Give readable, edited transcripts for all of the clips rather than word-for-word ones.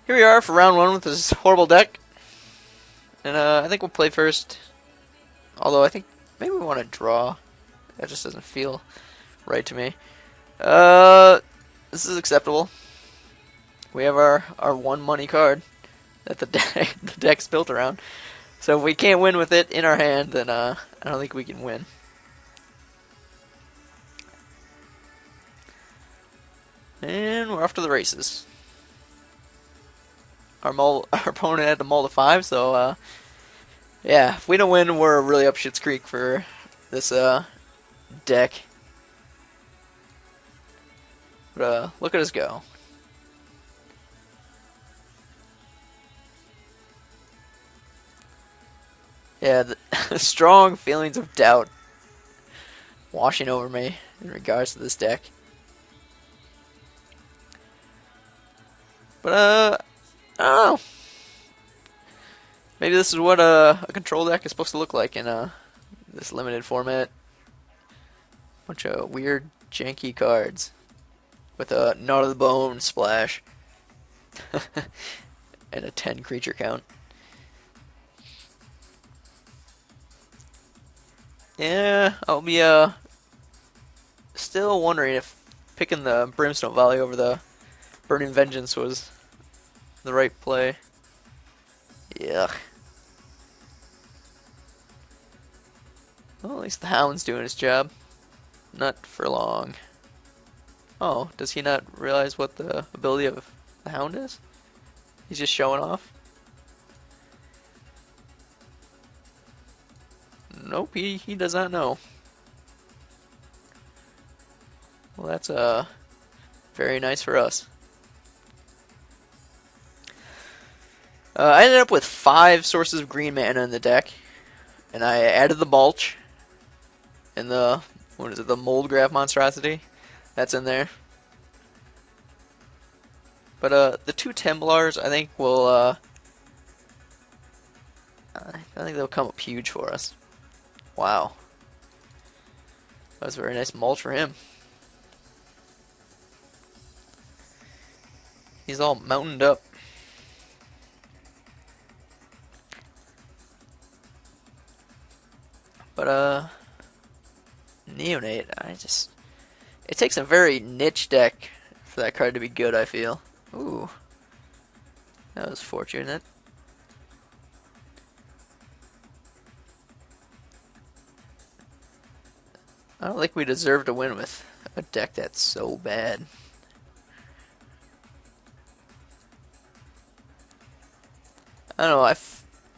Here we are for round one with this horrible deck. And I think we'll play first. Although I think maybe we want to draw. That just doesn't feel right to me. This is acceptable. We have our one money card that the deck's built around. So if we can't win with it in our hand, then I don't think we can win. And we're off to the races. Our opponent had to mull to 5, so yeah, if we don't win, we're really up shit's creek for this deck. But look at us go. Yeah, the strong feelings of doubt washing over me in regards to this deck. But I don't know. Maybe this is what a control deck is supposed to look like in this limited format. Bunch of weird, janky cards with a Knot of the Bone splash and a 10 creature count. Yeah, I'll be still wondering if picking the Brimstone Volley over the Burning Vengeance was the right play. Yuck. Well, at least the Hound's doing his job. Not for long. Oh, does he not realize what the ability of the Hound is? He's just showing off? Nope, he does not know. Well, that's very nice for us. I ended up with 5 sources of green mana in the deck, and I added the mulch and the the mold graph monstrosity that's in there. But the 2 Templars I think will I think they'll come up huge for us. Wow, that was a very nice mulch for him. He's all mountained up. But Neonate, it takes a very niche deck for that card to be good, I feel. Ooh. That was fortunate. I don't think we deserve to win with a deck that's so bad. I don't know,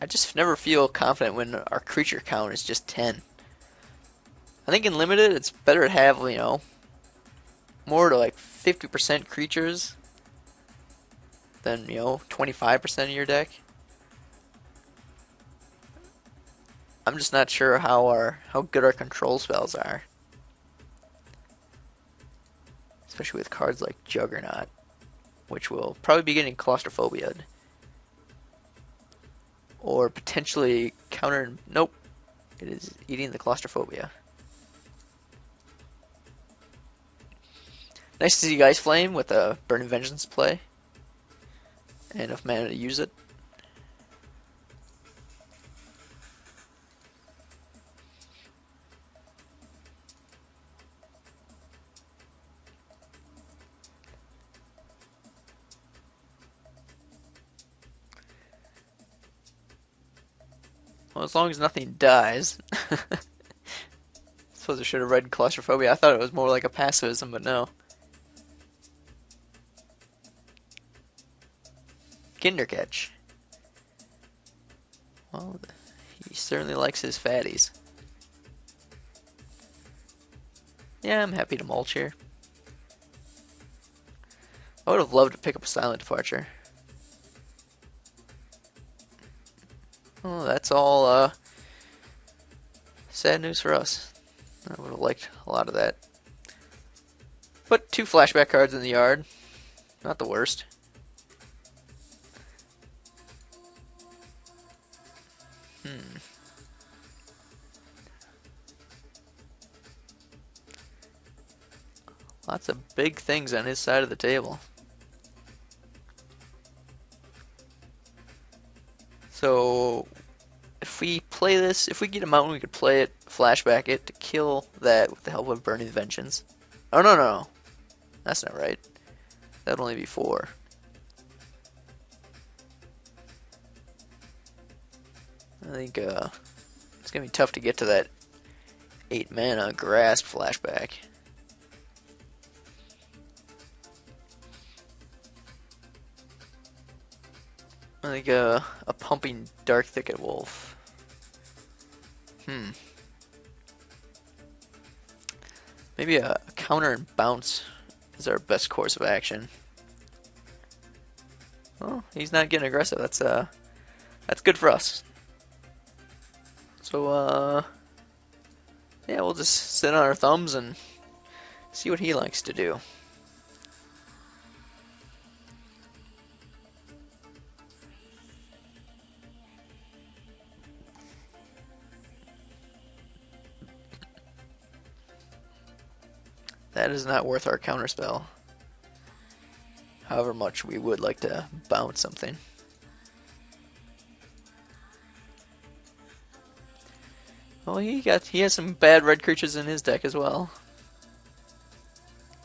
I just never feel confident when our creature count is just 10. I think in limited, it's better to have, more to like 50% creatures than, 25% of your deck. I'm just not sure how good our control spells are. Especially with cards like Juggernaut, which will probably be getting claustrophobia. Or potentially counter... Nope. It is eating the claustrophobia. Nice to see you guys flame with a Burning Vengeance play. And enough mana to use it. Well, as long as nothing dies. Suppose I should have read claustrophobia. I thought it was more like a pacifism, but no. Kindercatch. Well, he certainly likes his fatties. Yeah, I'm happy to mulch here. I would have loved to pick up a Silent Departure. Oh, that's all sad news for us. I would have liked a lot of that. But 2 flashback cards in the yard. Not the worst. Lots of big things on his side of the table. So if we play this, if we get a mountain, we could play it, flashback it to kill that with the help of Burning Vengeance. Oh no, that's not right. That'd only be 4. I think it's gonna be tough to get to that 8 mana grasp flashback. I think a pumping Dark Thicket Wolf. Maybe a counter and bounce is our best course of action. Well, he's not getting aggressive. That's good for us. So yeah, we'll just sit on our thumbs and see what he likes to do. That is not worth our counterspell. However much we would like to bounce something. Well, he has some bad red creatures in his deck as well.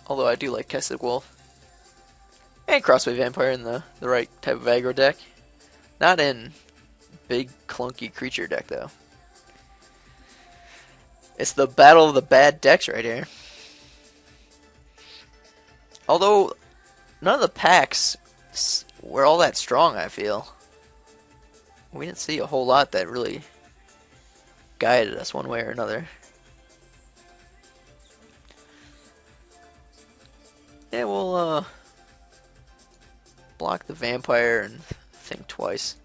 Although I do like Casserol. And Crossway Vampire in the right type of aggro deck. Not in big clunky creature deck though. It's the battle of the bad decks right here. Although none of the packs were all that strong, I feel. We didn't see a whole lot that really guided us one way or another. Yeah, we'll block the vampire and think twice.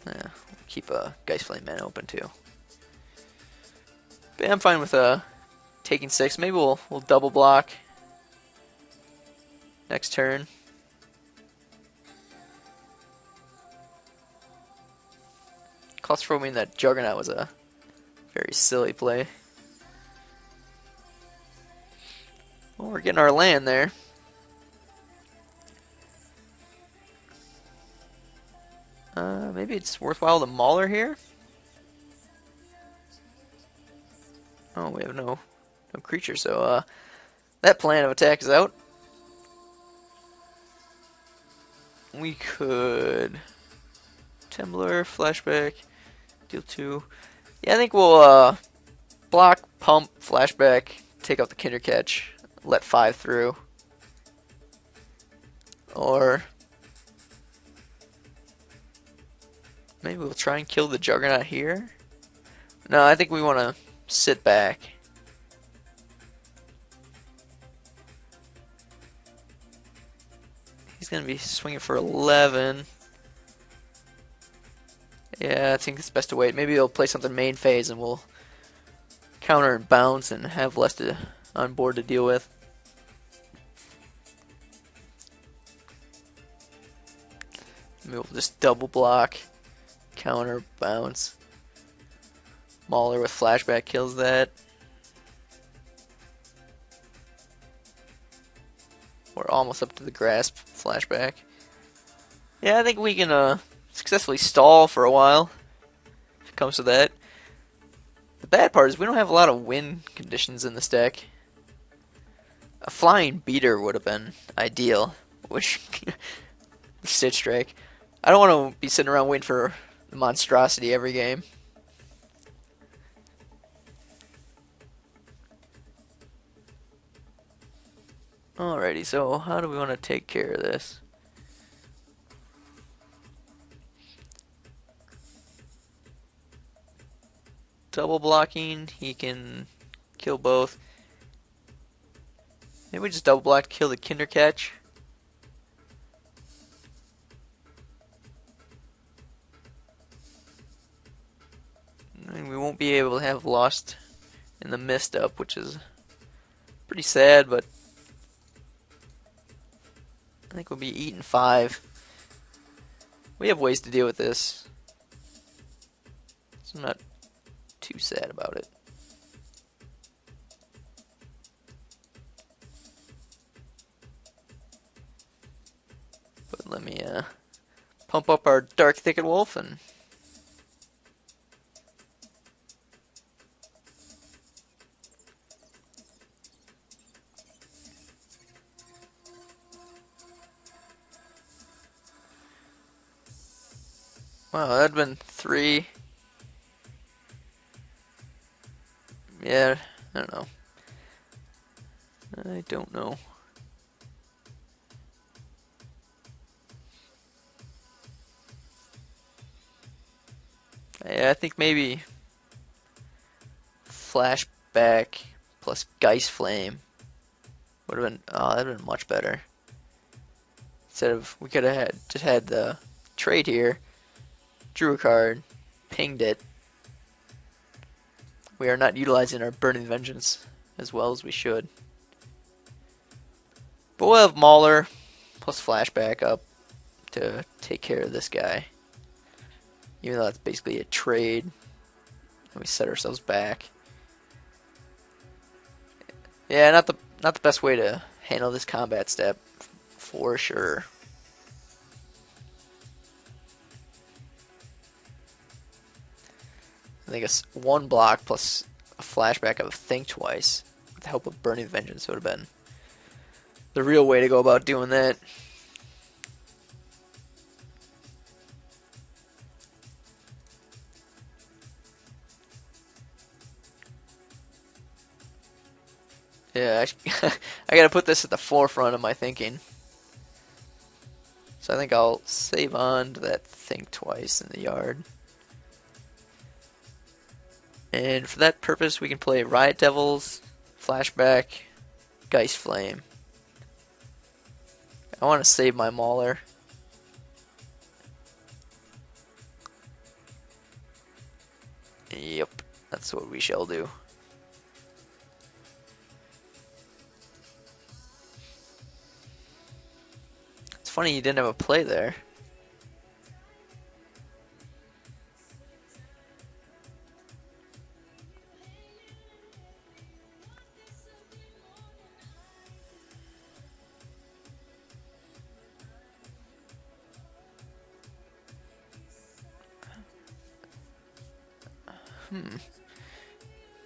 Yeah, we'll keep a Geist Flame Man open too. But yeah, I'm fine with taking 6. Maybe we'll double block next turn. Claustrophobian that Juggernaut was a very silly play. Well, we're getting our land there. Maybe it's worthwhile to Mauler here. Oh, we have no creature, so that plan of attack is out. We could Temblor, flashback, deal 2. Yeah, I think we'll block, pump, flashback, take out the Kindercatch, let 5 through. Or maybe we'll try and kill the Juggernaut here. No, I think we want to sit back. He's going to be swinging for 11. Yeah, I think it's best to wait. Maybe he'll play something main phase and we'll counter and bounce and have less on board to deal with. Maybe we'll just double block, counter, bounce. Mauler with flashback kills that. We're almost up to the grasp flashback. Yeah, I think we can successfully stall for a while if it comes to that. The bad part is we don't have a lot of win conditions in this deck. A flying beater would have been ideal, which Stitch Strike. I don't want to be sitting around waiting for the monstrosity every game. Alrighty, so how do we want to take care of this? Double blocking, he can kill both. Maybe we just double block, kill the Kindercatch. And we won't be able to have Lost in the Mist up, which is pretty sad, but I think we'll be eating 5. We have ways to deal with this, so I'm not too sad about it. So let me pump up our Dark Thicket Wolf and wow, that'd been 3. Yeah, I don't know. I don't know. Yeah, I think maybe Flashback plus Geist Flame would have been. Oh, that'd have been much better. Instead of we could have just had the trade here, drew a card, pinged it. We are not utilizing our Burning Vengeance as well as we should. But we'll have Mauler plus Flashback up to take care of this guy. Even though that's basically a trade. And we set ourselves back. Yeah, not the best way to handle this combat step, for sure. I think it's 1 block plus a flashback of Think Twice with the help of Burning Vengeance would have been the real way to go about doing that. Yeah, I gotta put this at the forefront of my thinking. So I think I'll save on to that Think Twice in the yard. And for that purpose, we can play Riot Devils, Flashback, Geist Flame. I want to save my Mauler. Yep, that's what we shall do. It's funny you didn't have a play there.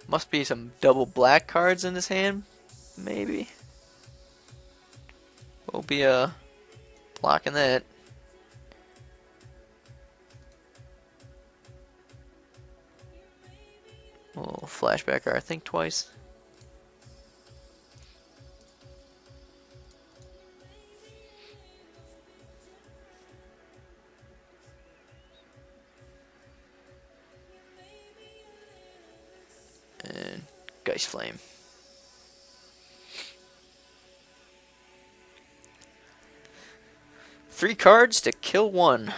Must be some double black cards in his hand, maybe. We'll be blocking that. We'll flashback our Think Twice. And Geist Flame. Three cards to kill one.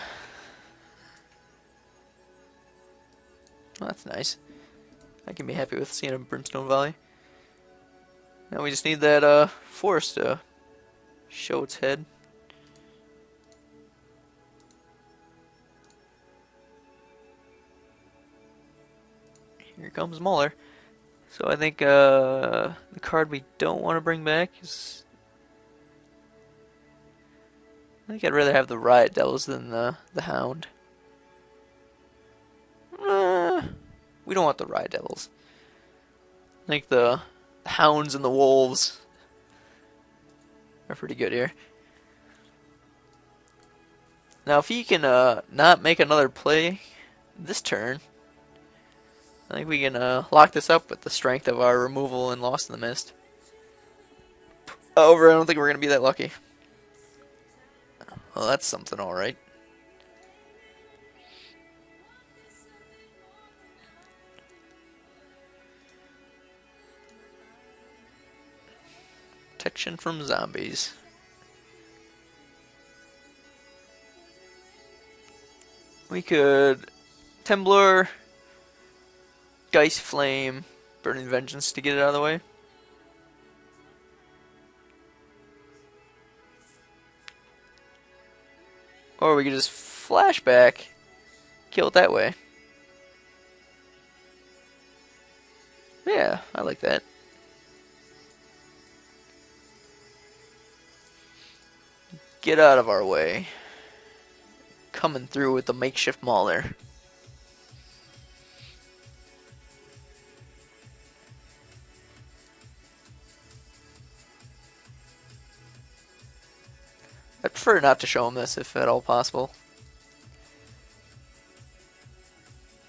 Well, that's nice. I can be happy with seeing a Brimstone Valley. Now we just need that forest to show its head. Here comes Mauler. So I think the card we don't want to bring back is... I think I'd rather have the Riot Devils than the Hound. We don't want the Riot Devils. I think the Hounds and the Wolves are pretty good here. Now if he can not make another play this turn, I think we can lock this up with the strength of our removal and Lost in the Mist. However, I don't think we're going to be that lucky. Well, that's something alright. Protection from zombies. We could Temblor, Geist Flame, Burning Vengeance to get it out of the way. Or we could just flashback, kill it that way. Yeah, I like that. Get out of our way. Coming through with the makeshift mauler. I prefer not to show him this if at all possible.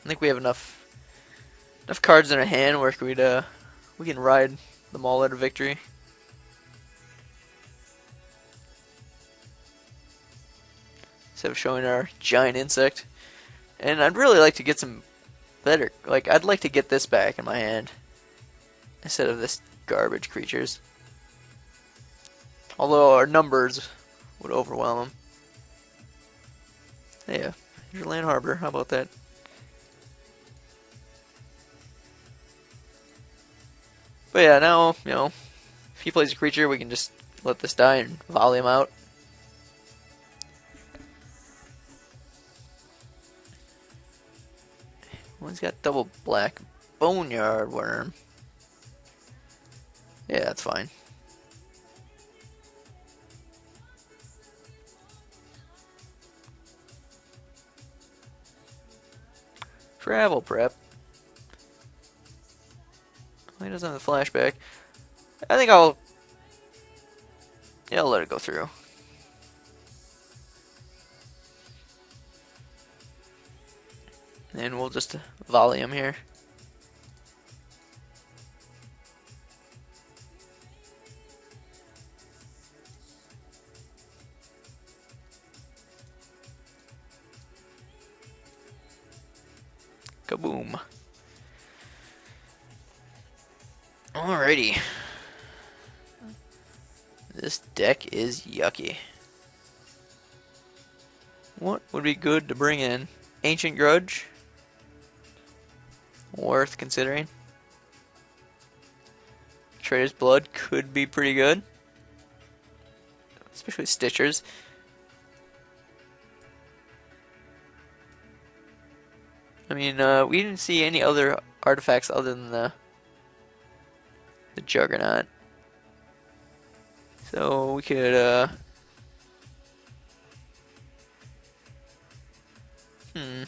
I think we have enough cards in our hand where we can ride the mauler to victory. Instead of showing our giant insect. And I'd really like to get some better, like, I'd like to get this back in my hand instead of this garbage creatures. Although our numbers would overwhelm them. Yeah, here's your land harbor. How about that? But yeah, now, you know, if he plays a creature, we can just let this die and volley him out. One's got double black boneyard worm. Yeah, that's fine. Travel prep. He doesn't have the flashback. I think I'll let it go through. And we'll just volley him here. Kaboom. Alrighty. This deck is yucky. What would be good to bring in? Ancient Grudge? Worth considering. Trader's Blood could be pretty good. Especially Stitchers. I mean, we didn't see any other artifacts other than the Juggernaut. So we could, is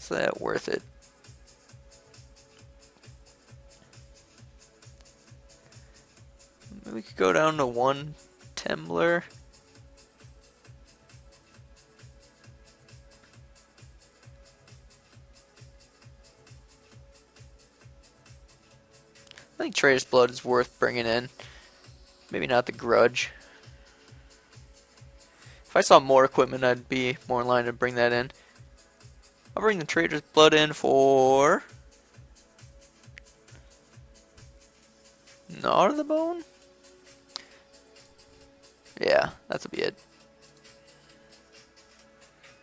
that worth it? Maybe we could go down to one Tembler. I think Trader's Blood is worth bringing in. Maybe not the Grudge. If I saw more equipment, I'd be more in line to bring that in. I'll bring the Trader's Blood in for Gnaw to the Bone? Yeah, that'll be it.